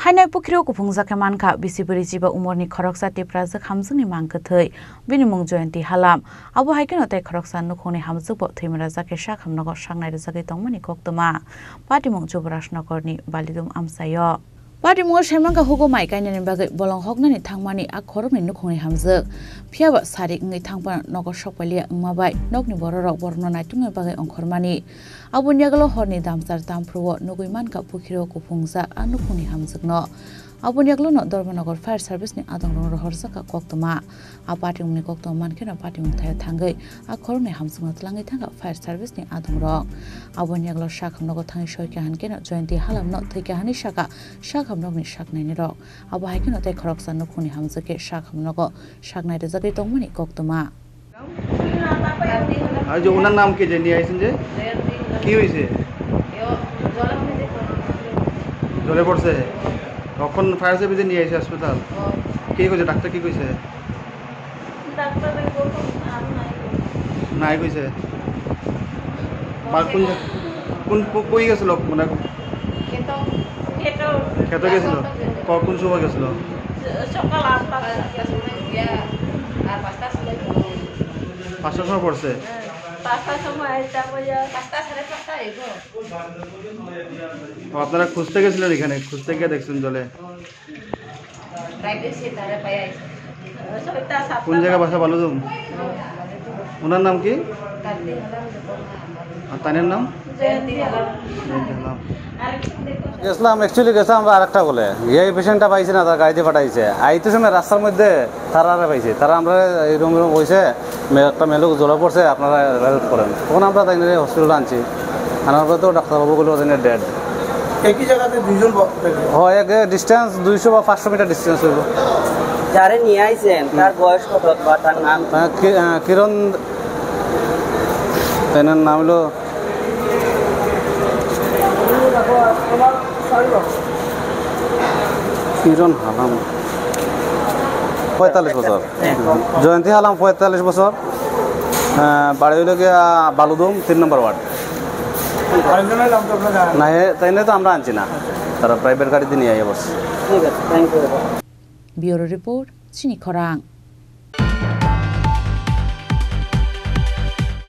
Hainai Pukiro Kupungzake Manka, Bisiburi Jiba Umorni Koroksa Tipraza Hamsuni Mankathoi, Binimung Jointi Halam, Abu Haikenote Koroksa Nukoni Hamzubo, Timrazake Shakam Nogo Shangai Zaketongmani Koktoma, Patimung Jubrash Nokorni, Balidum Amsayo. Patimung Shemanga Hugo Maikan and Bagay Bolong Hognani Tangmani, a Kormi Nukoni Hamzuk, Piaba Sadik Ngi Tangpan Nogo Shopalia Mabai, Nokni Borok Borno Nightunga Bagay on Kormani. Abu Nyagalo Horni Damsar Tampro, Nuguimanka Pukiro Kupungza, and Nukuni Hamzukno. Abu Nyaglo not Dormanogor Fire Service ni Adong Horsaka Koktoma, a party Muni Koktoman can a party Mutai Tangai, a Korne Hamzunga Langitanga Fire Service ni Adong Rock. Abu Nyaglo Shakam Nogo Tang Shoka and cannot join the Halam not take a Hani Shaka, Shakam Nogni Shak Nani Rock. Abu Haikino take Rocks and Nukuni Hamzuke, Shakam Nogo, Shak Night is a bit of money Koktoma. आज जो उन्नत नाम के जनी आई संजय की हुई से जोले पड़ से कौन फायर से भी जनी आई से अस्पताल की कुछ डॉक्टर की कुछ है नाई कुछ है बाल कुन कोई कैसे लोग मना क्या तो कैसे लोग कौन सुबह कैसे लोग पाँच समय पड़से আপনারা খুঁজতে গেছিলেন এখানে খুঁজতে গিয়ে দেখছেন জলে কোন জায়গা বাসা বালুদুম ওনার নাম কি আর তানের নাম গেছিলাম অ্যাকচুয়ালি গেছিলাম আমরা আরেকটা বলে এই পেশেন্টটা পাইছে না তার গাড়িতে পাঠাইছে আইতে সময় রাস্তার মধ্যে তারা পাইছে তারা আমরা এই রুম বসে একটা মেলুক জ্বলে পড়ছে আপনারা হেল্প করেন তখন আমরা তাই হসপিটালে আনছি আনার পরে তো ডাক্তারবাবুগুলো ডেড একই জায়গাতে দুইজন হয় এক ডিস্টেন্স 200 বা 500 মিটার ডিস্টেন্স হইব যারে নিয়ে আইছেন তার বয়স কত বা তার নাম কিরণ তার নাম হলো কিরণ হালাম 45 বছর জয়ন্তী হালাম 45 বছর বাড়ি হইল গিয়া বালুদুম 3 নম্বর ওয়ার্ড না তাই না তো আমরা আনছি না তারা প্রাইভেট গাড়িতে নিয়ে আইয়া বসে ঠিক আছে থ্যাংক ইউ ব্যুরো রিপোর্ট চিনি খরাং।